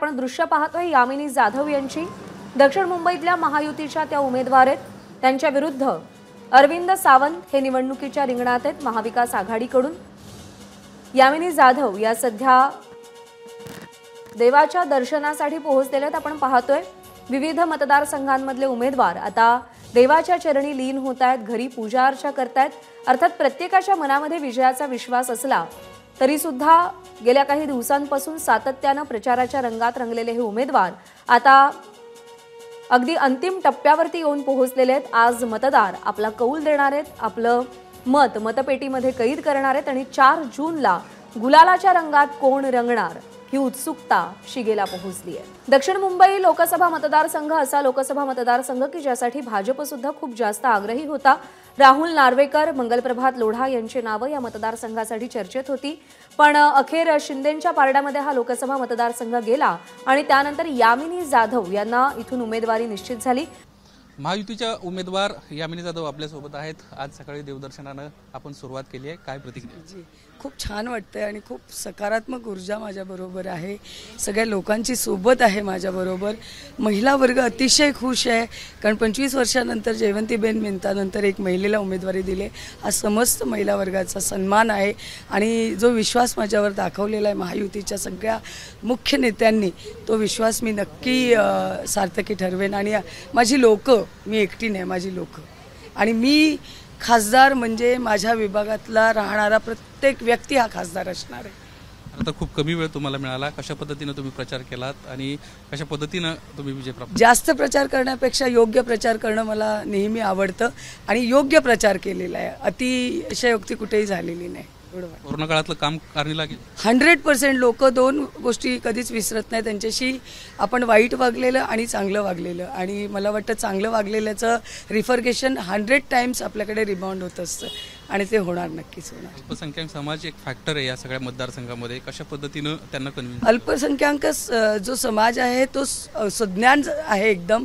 आपण दृश्य पाहतोय यामिनी जाधव यांची दक्षिण मुंबईतल्या महायुतीच्या त्या उमेदवार आहेत। त्यांच्या विरुद्ध अरविंद सावंत हे निवडणुकीच्या रिंगणात आहेत महाविकास आघाडीकडून। यामिनी जाधव या सध्या देवाच्या दर्शनासाठी पोहोचलेले आहेत। आपण पाहतोय विविध मतदारसंघांमधले उमेदवार आता देवाच्या चरणी लीन होत आहेत, घरी पूजा अर्चा करतायत। अर्थात प्रत्येकाच्या मनामध्ये विजयाचा विश्वास असला तरी सुद्धा गेल्या काही दिवसांपासून सातत्याने प्रचाराच्या रंगात रंगलेले हे उमेदवार आता अगदी अंतिम टप्प्यावरती येऊन पोहोचलेले आहेत। आज मतदार आपला कौल देणार आहेत, आपलं मत मतपेटीमध्ये कैद करणार आहेत आणि 4 जूनला गुलालाच्या रंगात कोण रंगणार ही उत्सुकता शिगेला पोहोचली आहे। दक्षिण मुंबई लोकसभा मतदारसंघ असा लोकसभा मतदारसंघ की ज्यासाठी भाजप सुद्धा खूप जास्त आग्रही होता। राहुल नार्वेकर, मंगलप्रभात लोढा यांची नावं या मतदारसंघासाठी चर्चेत होती, पण अखेर शिंदेंच्या पारड्यामध्ये हा लोकसभा मतदारसंघ गेला आणि त्यानंतर यामिनी जाधव यांना इथून उमेदवारी निश्चित झाली। महायुतीच्या उमेदवार यामिनी जाधव आपल्या सोबत आहेत। आज सकाळी देवदर्शनानं आपण सुरुवात केली आहे, काय प्रतिक्रिया? जी खूप छान वाटतंय आणि खूप सकारात्मक ऊर्जा माझ्या बरोबर आहे। सगळ्या लोकांची सोबत आहे माझ्या बरोबर। महिला वर्ग अतिशय खुश आहे, कारण 25 वर्षानंतर जयवंतीबेन मेहतानंतर एक महिलेला उमेदवारी दिली। आज समस्त महिला वर्गाचा सन्मान आहे आणि जो विश्वास माझ्यावर दाखवलेला आहे महायुतीच्या सगळ्या मुख्य नेत्यांनी, तो विश्वास मी नक्की सार्थकी ठरवेन। आणि माझी लोकं, मी एकटी नाही, माझी लोकं, आणि मी खासदार म्हणजे माझ्या विभागातला राहणारा प्रत्येक व्यक्ती हा खासदार असणार आहे। आता खूप कमी वेळ तुम्हाला मिळाला, कशा पद्धतीने तुम्ही प्रचार केलात आणि कशा पद्धतीने तुम्ही विजय प्राप्त? जास्त प्रचार करण्यापेक्षा योग्य प्रचार करणं मला नेहमी आवडतं आणि योग्य प्रचार केलेला आहे, अतिशयोक्ती कुठेही झालेली नाही। कोरोना काळातलं काम कारणी लागेल 100%। लोक 2 गोष्टी कधीच विसरत नाही, त्यांच्याशी आपण वाईट वागलेलं आणि चांगलं वागलेलं, आणि मला वाटतं चांगलं वागलेल्याचं रिफर्गेशन 100 टाइम्स आपल्याकडे रिबाउंड होत असतं आणि ते होणार, नक्कीच होणार। अल्पसंख्याक समाज एक फॅक्टर आहे या सगळ्या मतदारसंघामध्ये, कशा पद्धतीनं त्यांना कन्व्हिन्स? अल्पसंख्याक जो समाज आहे तो सुज्ञान आहे एकदम,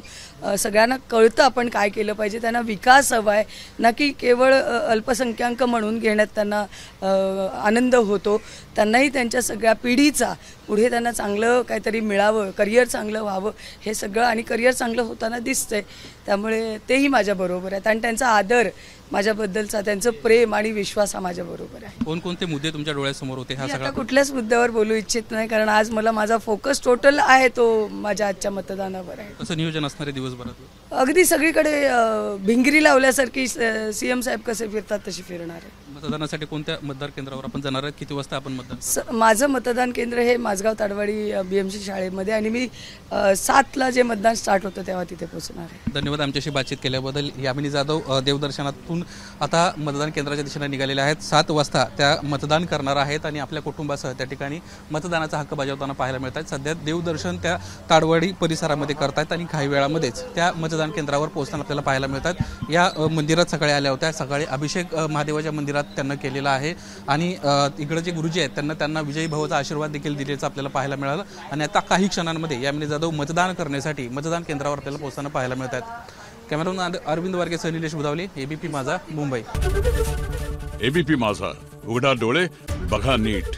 सगळ्यांना कळतं आपण काय केलं पाहिजे, त्यांना विकास हवा आहे, ना की केवळ अल्पसंख्याक म्हणून घेण्यात त्यांना आनंद होतो। त्यांनाही त्यांच्या सगळ्या पिढीचा पुढे त्यांना चांगलं काहीतरी मिळावं, करिअर चांगलं व्हावं हे सगळं, आणि करिअर चांगलं होताना दिसतंय, त्यामुळे तेही माझ्याबरोबर आहेत आणि त्यांचा आदर माझ्याबद्दलचा, त्यांचं प्रेम आणि विश्वास हा माझ्याबरोबर आहे। कोणकोणते मुद्दे तुमच्या डोळ्यासमोर होते? हा सगळा कुठल्याच मुद्द्यावर बोलू इच्छित नाही, कारण आज मला माझा फोकस टोटल आहे तो माझ्या आजच्या मतदानावर आहे। कसं नियोजन असणार आहे दिवसभरात? अगदी सगळीकडे भिंगरी लावल्यासारखी सीएम साहेब कसे फिरतात तशी फिरणार आहे। मतदानासाठी कोणत्या मतदार केंद्रावर आपण जाणार आहात? किती वाजता आपण मतदान? माझं मतदान केंद्र हे माझगाव ताडवाडी BMC शाळेमध्ये, आणि मी 7ला जे मतदान स्टार्ट होतं तेव्हा तिथे पोहोचणार आहे। धन्यवाद आमच्याशी बातचीत केल्याबद्दल। यामिनी जाधव देवदर्शनातून आता मतदान केंद्राच्या दिशेने निघालेल्या आहेत। 7 वाजता त्या मतदान करणार आहेत आणि आपल्या कुटुंबासह त्या ठिकाणी मतदानाचा हक्क बजावताना पाहायला मिळत आहेत। सध्या देवदर्शन त्या ताडवाडी परिसरामध्ये करतायत आणि काही वेळामध्येच त्या मतदान केंद्रावर पोहोचताना आपल्याला पाहायला मिळतात। या मंदिरात सकाळी आल्या होत्या, सकाळी अभिषेक महादेवाच्या मंदिरात त्यांना केलेला आहे आणि इकडे जे गुरुजी आहेत त्यांना विजयी भावाचा आशीर्वाद देखील दिल्याचं आपल्याला पाहायला मिळालं। आणि आता काही क्षणांमध्ये यामिनी जाधव मतदान करण्यासाठी मतदान केंद्रावर आपल्याला पोहोचताना पाहायला मिळतात। कॅमेरामॅन अरविंद वारगे, निलेश बुधावले, ABP माझा, मुंबई। ABP माझा, उघडा डोळे बघा नीट।